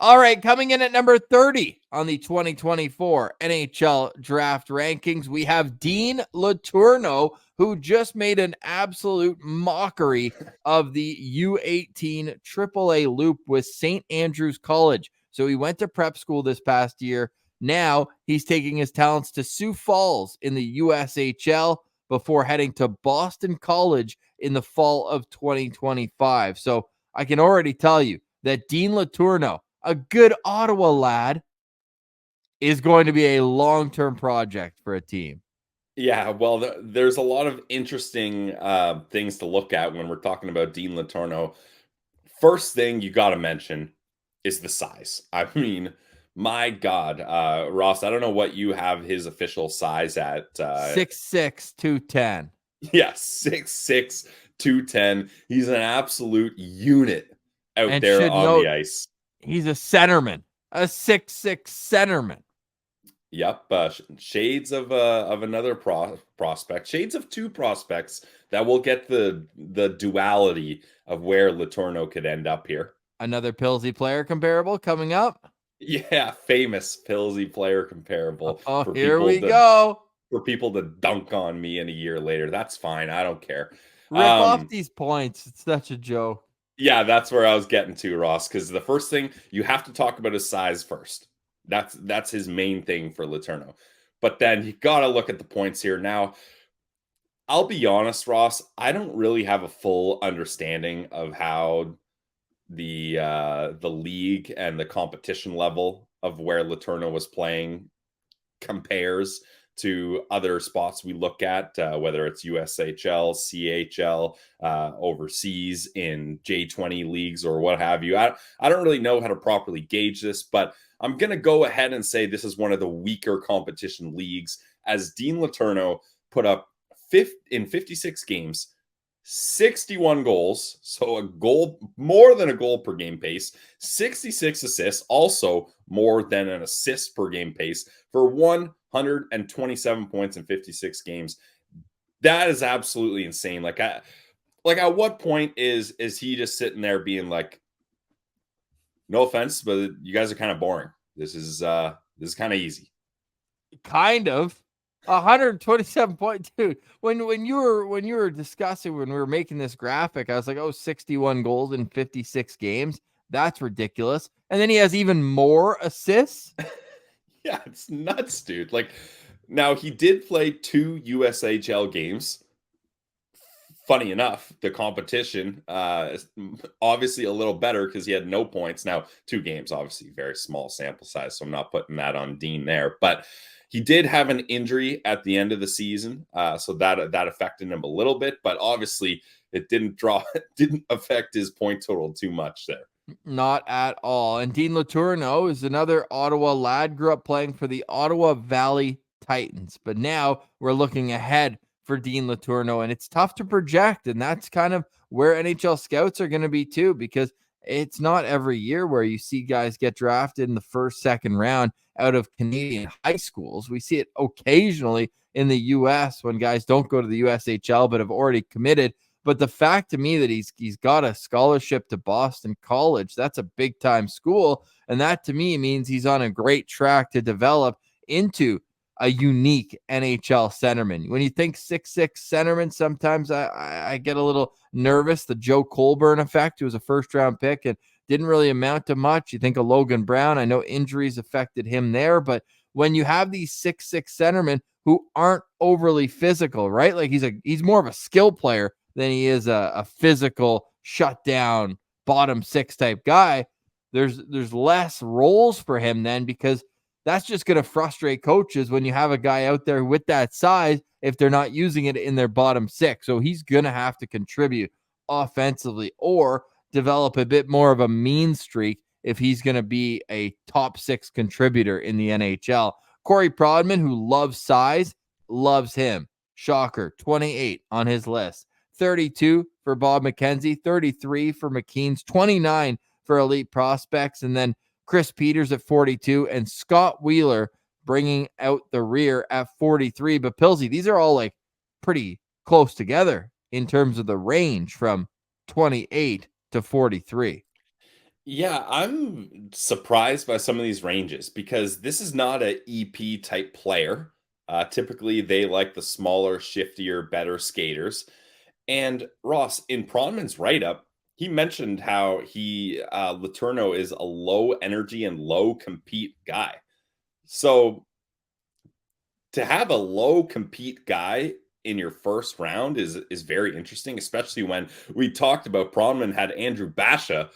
All right, coming in at number 30 on the 2024 NHL Draft Rankings, we have Dean Letourneau, who just made an absolute mockery of the U18 AAA loop with St. Andrews College. So he went to prep school this past year. Now he's taking his talents to Sioux Falls in the USHL before heading to Boston College in the fall of 2025. So I can already tell you that Dean Letourneau, a good Ottawa lad, is going to be a long-term project for a team. Yeah, well, there's a lot of interesting things to look at when we're talking about Dean Letourneau. First thing you got to mention is the size. I mean, my God, Ross, I don't know what you have his official size at. 6'6", 210. Yeah, 6'6", 210. He's an absolute unit out And there should on the note, ice. he's a centerman, a 6'6" centerman. Yep, shades of another prospect, shades of two prospects that will get the duality of where Letourneau could end up here. Another Pilsy player comparable coming up. Yeah, famous Pilsy player comparable Oh, for here people we to go. dunk on me in a year later. That's fine. I don't care. Rip off these points. It's such a joke. Yeah, that's where I was getting to, Ross, because the first thing you have to talk about is size first. That's his main thing for Letourneau. But then you got to look at the points here. Now, I'll be honest, Ross, I don't really have a full understanding of how the league and the competition level of where Letourneau was playing compares to other spots we look at, whether it's USHL, CHL, overseas in J20 leagues or what have you. I don't really know how to properly gauge this, but I'm going to go ahead and say this is one of the weaker competition leagues, as Dean Letourneau put up in 56 games, 61 goals, so a goal, more than a goal per game pace, 66 assists, also more than an assist per game pace for 127 points in 56 games. That is absolutely insane. Like at what point is he just sitting there being like, no offense, but you guys are kind of boring. This is kind of easy. Kind of. 127.2. When you were discussing, when we were making this graphic, I was like, 61 goals in 56 games. That's ridiculous. And then he has even more assists. Yeah, it's nuts, dude. Like, now he did play 2 USHL games. Funny enough, the competition is obviously a little better because he had no points. Now, 2 games, obviously very small sample size, so I'm not putting that on Dean there. But he did have an injury at the end of the season, so that affected him a little bit. But obviously, it didn't affect his point total too much there. Not at all. And Dean Letourneau is another Ottawa lad, grew up playing for the Ottawa Valley Titans. But now we're looking ahead for Dean Letourneau, and it's tough to project. And that's kind of where NHL scouts are going to be too, because it's not every year where you see guys get drafted in the first, second round out of Canadian high schools. We see it occasionally in the US when guys don't go to the USHL but have already committed. But the fact to me that he's got a scholarship to Boston College, that's a big time school. And that to me means he's on a great track to develop into a unique NHL centerman. When you think 6'6" centerman, sometimes I get a little nervous. The Joe Colburn effect, who was a first round pick and didn't really amount to much. You think of Logan Brown. I know injuries affected him there, but when you have these 6'6" centermen who aren't overly physical, right? Like he's more of a skill player than he is a physical shutdown bottom 6 type guy. There's less roles for him then, because that's just going to frustrate coaches when you have a guy out there with that size if they're not using it in their bottom 6. So he's going to have to contribute offensively or develop a bit more of a mean streak if he's going to be a top 6 contributor in the NHL. Corey Prodman, who loves size, loves him. Shocker, 28 on his list. 32 for Bob McKenzie, 33 for McKean's, 29 for elite prospects, and then Chris Peters at 42 and Scott Wheeler bringing out the rear at 43. But Pilsy, these are all like pretty close together in terms of the range from 28 to 43. Yeah, I'm surprised by some of these ranges because this is not a EP type player. Typically, they like the smaller, shiftier, better skaters. And Ross, in Pronman's write up, he mentioned how Letourneau is a low energy and low compete guy. So to have a low compete guy in your first round is very interesting, especially when we talked about Pronman had Andrew Basha,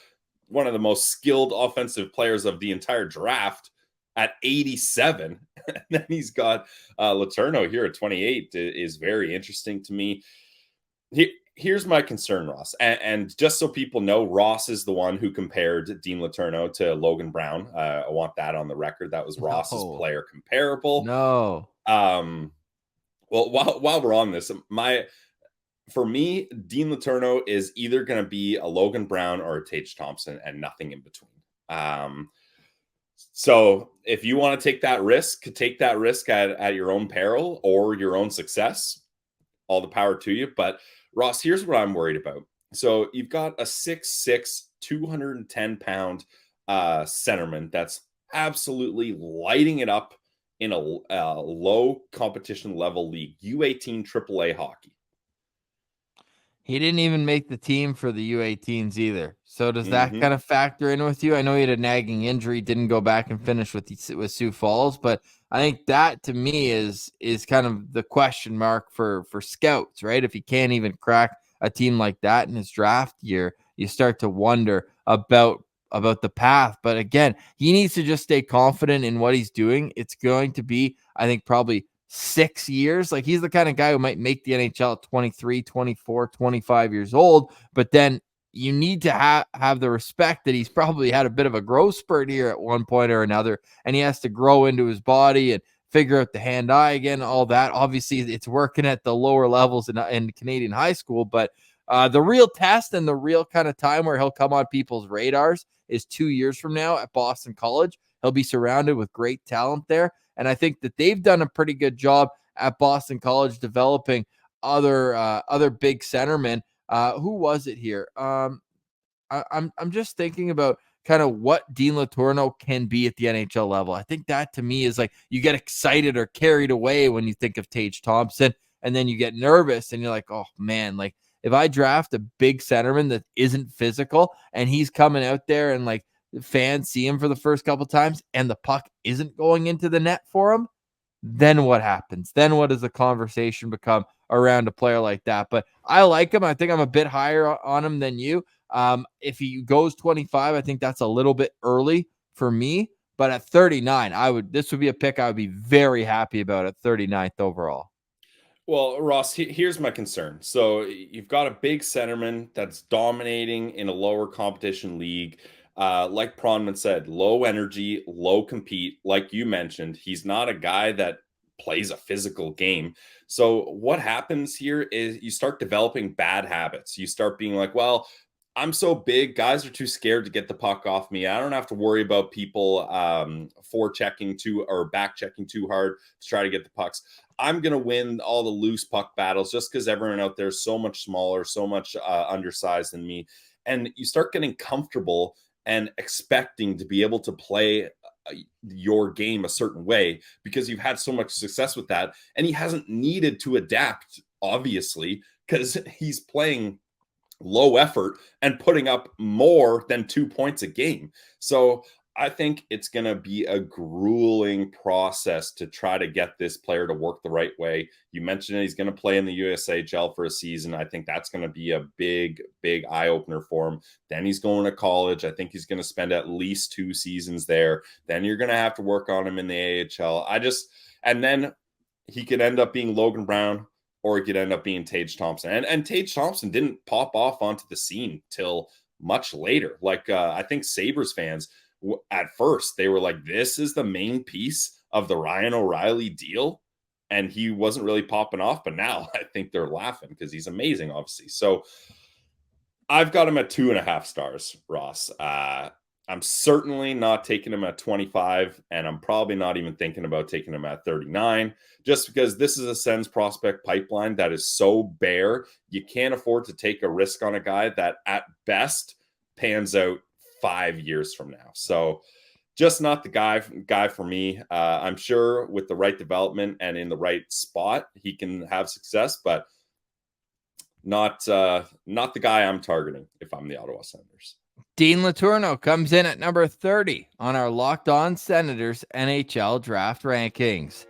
one of the most skilled offensive players of the entire draft, at 87. And then he's got Letourneau here at 28 is very interesting to me. Here's my concern, Ross. And just so people know, Ross is the one who compared Dean Letourneau to Logan Brown. I want that on the record. That was Ross's No, player comparable. no. Um, well, while we're on this, for me, Dean Letourneau is either going to be a Logan Brown or a Tage Thompson and nothing in between. Um, so if you want to take that risk at your own peril or your own success. All the power to you. But Ross, here's what I'm worried about. So you've got a 6'6", 210-pound centerman that's absolutely lighting it up in a low competition level league, U18 AAA hockey. He didn't even make the team for the U18s either. So does that Mm-hmm. kind of factor in with you? I know he had a nagging injury, didn't go back and finish with Sioux Falls, but I think that to me is kind of the question mark for scouts, right? If he can't even crack a team like that in his draft year, you start to wonder about the path. But again, he needs to just stay confident in what he's doing. It's going to be, I think, probably 6 years. Like, he's the kind of guy who might make the NHL at 23, 24, 25 years old, but then you need to have the respect that he's probably had a bit of a growth spurt here at one point or another, and he has to grow into his body and figure out the hand-eye again, all that. Obviously, it's working at the lower levels in Canadian high school, but the real test and the real kind of time where he'll come on people's radars is 2 years from now at Boston College. He'll be surrounded with great talent there, and I think that they've done a pretty good job at Boston College developing other big centermen. Who was it here? I'm just thinking about kind of what Dean Letourneau can be at the NHL level. I think that to me is like, you get excited or carried away when you think of Tage Thompson, and then you get nervous and you're like, oh man, like if I draft a big centerman that isn't physical and he's coming out there and like fans see him for the first couple times and the puck isn't going into the net for him, then what happens? Then what does the conversation become around a player like that? But I like him. I think I'm a bit higher on him than you. If he goes 25, I think that's a little bit early for me. But at 39, this would be a pick I would be very happy about at 39th overall. Well, Ross, here's my concern. So you've got a big centerman that's dominating in a lower competition league. Like Pronman said, low energy, low compete. Like you mentioned, he's not a guy that plays a physical game. So what happens here is you start developing bad habits. You start being like, well, I'm so big, guys are too scared to get the puck off me. I don't have to worry about people forechecking too or back checking too hard to try to get the pucks. I'm going to win all the loose puck battles just because everyone out there is so much smaller, so much undersized than me. And you start getting comfortable and expecting to be able to play your game a certain way because you've had so much success with that. And he hasn't needed to adapt, obviously, because he's playing low effort and putting up more than 2 points a game. So I think it's going to be a grueling process to try to get this player to work the right way. You mentioned he's going to play in the USHL for a season. I think that's going to be a big, big eye opener for him. Then he's going to college. I think he's going to spend at least 2 seasons there. Then you're going to have to work on him in the AHL. And then he could end up being Logan Brown, or it could end up being Tage Thompson. And Tage Thompson didn't pop off onto the scene till much later. Like, I think Sabres fans, at first, they were like, this is the main piece of the Ryan O'Reilly deal. And he wasn't really popping off. But now I think they're laughing because he's amazing, obviously. So I've got him at 2.5 stars, Ross. I'm certainly not taking him at 25, and I'm probably not even thinking about taking him at 39, just because this is a Sens prospect pipeline that is so bare. You can't afford to take a risk on a guy that at best pans out 5 years from now. So just not the guy for me. I'm sure with the right development and in the right spot, he can have success, but not the guy I'm targeting if I'm the Ottawa Senators. Dean Letourneau comes in at number 30 on our Locked On Senators NHL draft rankings.